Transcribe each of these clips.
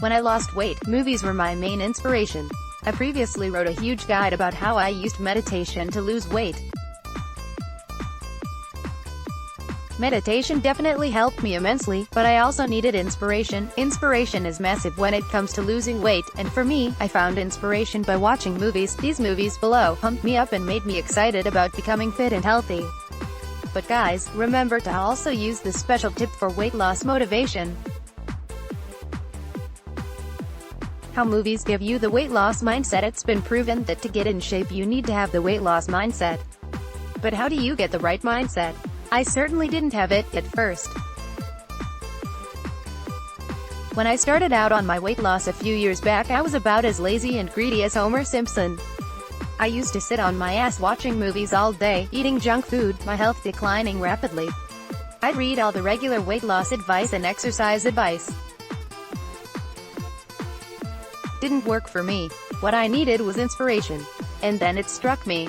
When I lost weight, movies were my main inspiration. I previously wrote a huge guide about how I used meditation to lose weight. Meditation definitely helped me immensely, but I also needed inspiration. Inspiration is massive when it comes to losing weight, and for me, I found inspiration by watching movies. These movies below pumped me up and made me excited about becoming fit and healthy. But guys, remember to also use this special tip for weight loss motivation. How movies give you the weight loss mindset. It's been proven that to get in shape you need to have the weight loss mindset. But how do you get the right mindset? I certainly didn't have it at first. When I started out on my weight loss a few years back, I was about as lazy and greedy as Homer Simpson. I used to sit on my ass watching movies all day, eating junk food, my health declining rapidly. I'd read all the regular weight loss advice and exercise advice. Didn't work for me. What I needed was inspiration. And then it struck me.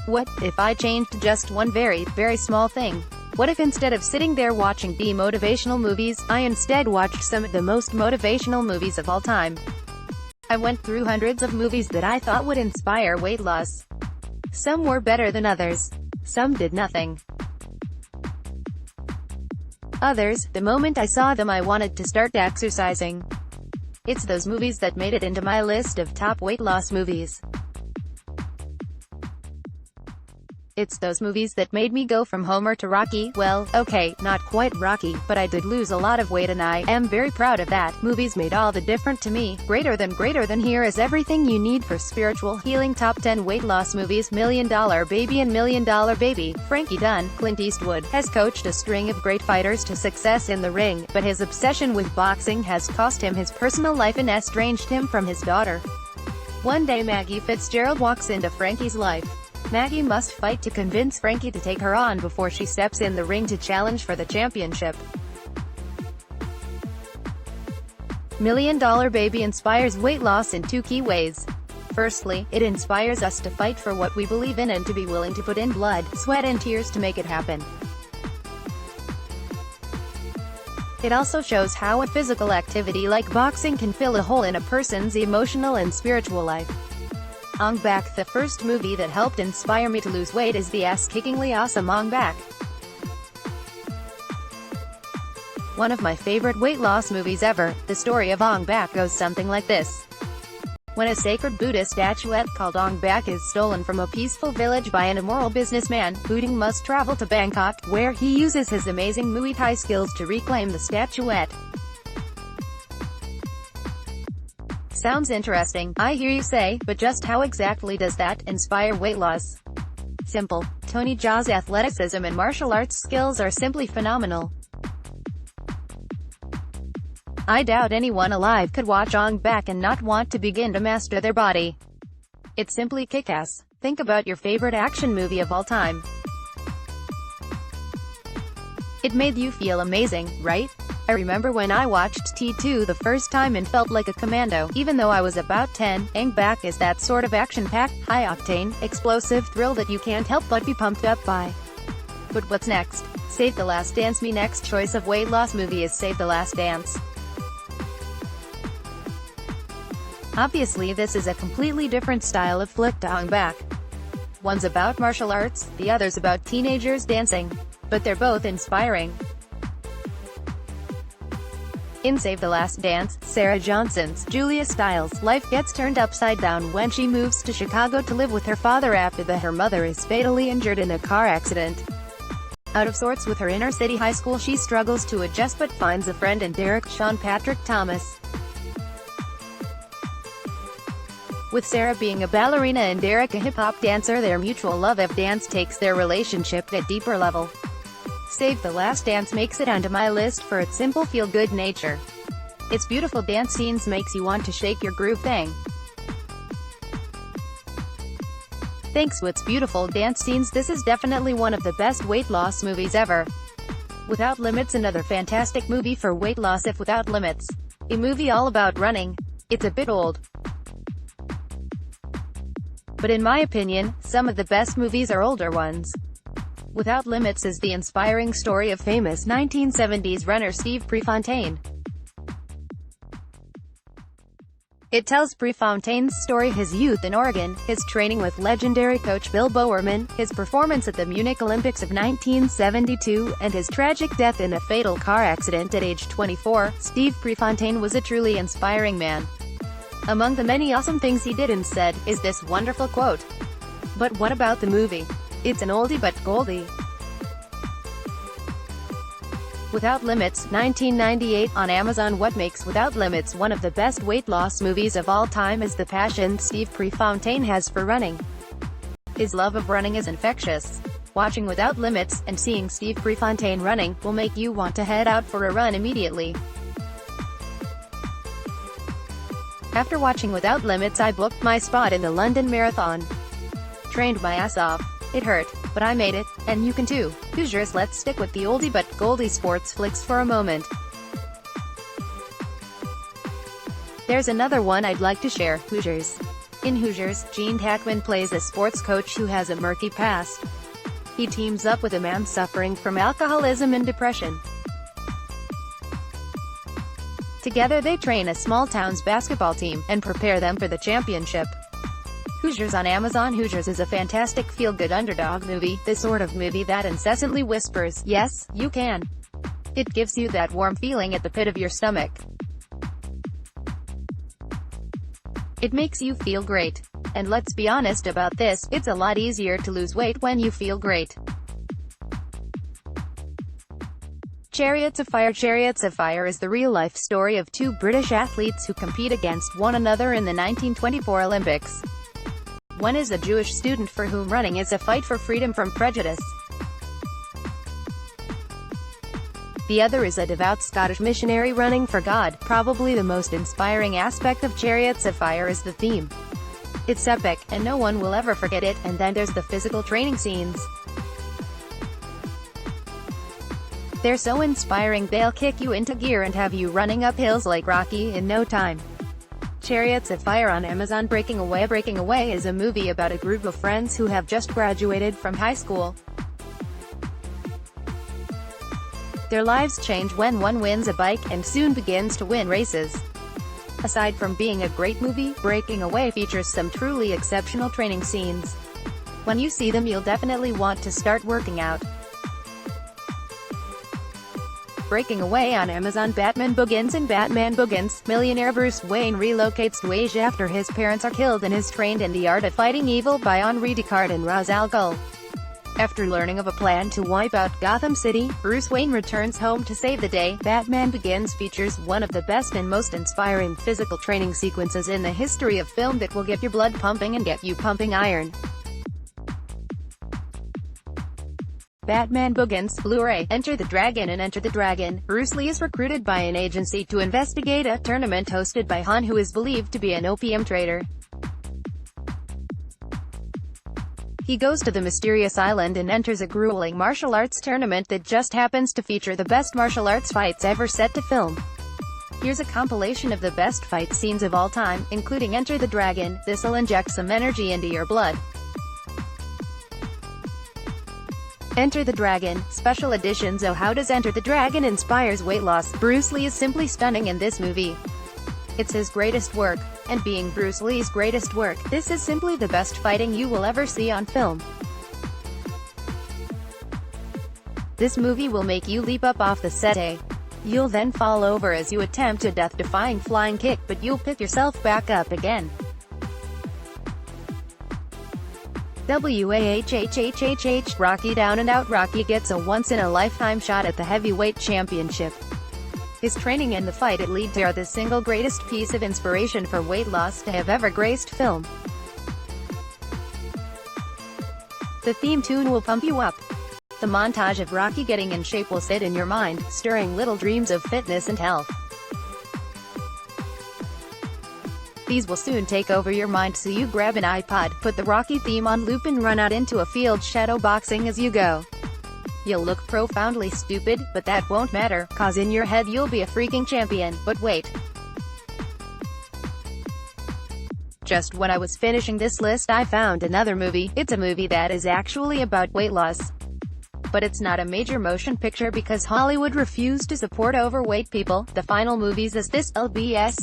What if I changed just one very, very small thing? What if instead of sitting there watching demotivational movies, I instead watched some of the most motivational movies of all time? I went through hundreds of movies that I thought would inspire weight loss. Some were better than others. Some did nothing. Others, the moment I saw them I wanted to start exercising. It's those movies that made it into my list of top weight loss movies. It's those movies that made me go from Homer to Rocky. Well, okay, not quite Rocky, but I did lose a lot of weight and I am very proud of that. Movies made all the difference to me. Greater than here is everything you need for spiritual healing. Top 10 weight loss movies. $1 Million Baby and $1 Million Baby. Frankie Dunn. Clint Eastwood has coached a string of great fighters to success in the ring, but his obsession with boxing has cost him his personal life and estranged him from his daughter. One day Maggie Fitzgerald walks into Frankie's life. Maggie must fight to convince Frankie to take her on before she steps in the ring to challenge for the championship. $1 Million Baby inspires weight loss in two key ways. Firstly, it inspires us to fight for what we believe in and to be willing to put in blood, sweat and tears to make it happen. It also shows how a physical activity like boxing can fill a hole in a person's emotional and spiritual life. Ong Bak. The first movie that helped inspire me to lose weight is the ass-kickingly awesome Ong Bak. One of my favorite weight loss movies ever. The story of Ong Bak goes something like this. When a sacred Buddha statuette called Ong Bak is stolen from a peaceful village by an immoral businessman, Buddha must travel to Bangkok, where he uses his amazing Muay Thai skills to reclaim the statuette. Sounds interesting, I hear you say, but just how exactly does that inspire weight loss? Simple. Tony Jaa's athleticism and martial arts skills are simply phenomenal. I doubt anyone alive could watch Ong Bak and not want to begin to master their body. It's simply kick-ass. Think about your favorite action movie of all time. It made you feel amazing, right? I remember when I watched T2 the first time and felt like a commando, even though I was about 10. Ong Bak is that sort of action-packed, high-octane, explosive thrill that you can't help but be pumped up by. But what's next? Save the Last Dance. My next choice of weight loss movie is Save the Last Dance. Obviously this is a completely different style of flick to Ong Bak. One's about martial arts, the other's about teenagers dancing. But they're both inspiring. In Save the Last Dance, Sarah Johnson's Julia Stiles' life gets turned upside down when she moves to Chicago to live with her father after her mother is fatally injured in a car accident. Out of sorts with her inner-city high school, she struggles to adjust but finds a friend in Derek Sean Patrick Thomas. With Sarah being a ballerina and Derek a hip-hop dancer, their mutual love of dance takes their relationship to a deeper level. Save the Last Dance makes it onto my list for its simple feel-good nature. Its beautiful dance scenes makes you want to shake your groove thing. Thanks to its beautiful dance scenes, this is definitely one of the best weight loss movies ever. Without Limits. Another fantastic movie for weight loss. If Without Limits, a movie all about running. It's a bit old, but in my opinion, some of the best movies are older ones. Without Limits is the inspiring story of famous 1970s runner Steve Prefontaine. It tells Prefontaine's story, his youth in Oregon, his training with legendary coach Bill Bowerman, his performance at the Munich Olympics of 1972, and his tragic death in a fatal car accident at age 24. Steve Prefontaine was a truly inspiring man. Among the many awesome things he did and said, is this wonderful quote. "But what about the movie? It's an oldie but goldie." Without Limits, 1998, on Amazon. What makes Without Limits one of the best weight loss movies of all time is the passion Steve Prefontaine has for running. His love of running is infectious. Watching Without Limits, and seeing Steve Prefontaine running, will make you want to head out for a run immediately. After watching Without Limits, I booked my spot in the London Marathon. Trained my ass off. It hurt, but I made it, and you can too. Hoosiers, let's stick with the oldie but goldie sports flicks for a moment. There's another one I'd like to share, Hoosiers. In Hoosiers, Gene Hackman plays a sports coach who has a murky past. He teams up with a man suffering from alcoholism and depression. Together they train a small town's basketball team, and prepare them for the championship. Hoosiers on Amazon. Hoosiers is a fantastic feel-good underdog movie, the sort of movie that incessantly whispers, "Yes, you can." It gives you that warm feeling at the pit of your stomach. It makes you feel great. And let's be honest about this, it's a lot easier to lose weight when you feel great. Chariots of Fire. Chariots of Fire is the real-life story of two British athletes who compete against one another in the 1924 Olympics. One is a Jewish student for whom running is a fight for freedom from prejudice. The other is a devout Scottish missionary running for God. Probably the most inspiring aspect of Chariots of Fire is the theme. It's epic, and no one will ever forget it. And then there's the physical training scenes. They're so inspiring, they'll kick you into gear and have you running up hills like Rocky in no time. Chariots of Fire on Amazon. Breaking Away. Breaking Away is a movie about a group of friends who have just graduated from high school. Their lives change when one wins a bike, and soon begins to win races. Aside from being a great movie, Breaking Away features some truly exceptional training scenes. When you see them, you'll definitely want to start working out. Breaking Away on Amazon. Batman Begins. In Batman Begins, millionaire Bruce Wayne relocates to Asia after his parents are killed and is trained in the art of fighting evil by Henri Descartes and Ra's al Ghul. After learning of a plan to wipe out Gotham City, Bruce Wayne returns home to save the day. Batman Begins features one of the best and most inspiring physical training sequences in the history of film that will get your blood pumping and get you pumping iron. Batman Begins, Blu-ray. Enter the Dragon. In Enter the Dragon, Bruce Lee is recruited by an agency to investigate a tournament hosted by Han, who is believed to be an opium trader. He goes to the mysterious island and enters a grueling martial arts tournament that just happens to feature the best martial arts fights ever set to film. Here's a compilation of the best fight scenes of all time, including Enter the Dragon. This'll inject some energy into your blood. Enter the Dragon, Special Editions. Oh, how does Enter the Dragon inspires weight loss? Bruce Lee is simply stunning in this movie. It's his greatest work. And being Bruce Lee's greatest work, this is simply the best fighting you will ever see on film. This movie will make you leap up off the set. You'll then fall over as you attempt a death-defying flying kick, but you'll pick yourself back up again. WAHHHHH. Rocky. Down and Out. Rocky gets a once-in-a-lifetime shot at the heavyweight championship. His training and the fight it lead to are the single greatest piece of inspiration for weight loss to have ever graced film. The theme tune will pump you up. The montage of Rocky getting in shape will sit in your mind, stirring little dreams of fitness and health. These will soon take over your mind, so you grab an iPod, put the Rocky theme on loop and run out into a field shadow boxing as you go. You'll look profoundly stupid, but that won't matter, cause in your head you'll be a freaking champion. But wait. Just when I was finishing this list, I found another movie. It's a movie that is actually about weight loss. but it's not a major motion picture because Hollywood refused to support overweight people. The final movies is this LBS.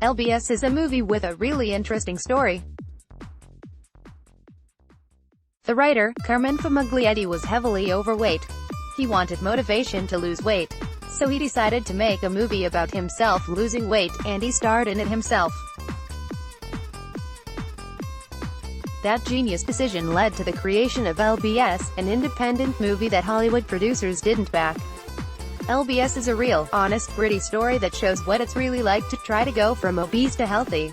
LBS is a movie with a really interesting story. The writer, Carmen Fumaglietti, was heavily overweight. He wanted motivation to lose weight, so he decided to make a movie about himself losing weight, and he starred in it himself. That genius decision led to the creation of LBS, an independent movie that Hollywood producers didn't back. LBS is a real, honest, gritty story that shows what it's really like to try to go from obese to healthy.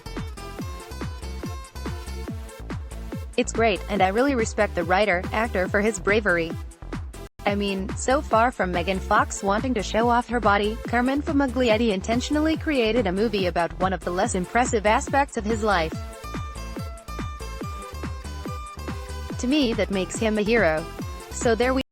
It's great, and I really respect the actor for his bravery. I mean, so far from Megan Fox wanting to show off her body, Carmen Fumaglietti intentionally created a movie about one of the less impressive aspects of his life. To me, that makes him a hero. So there we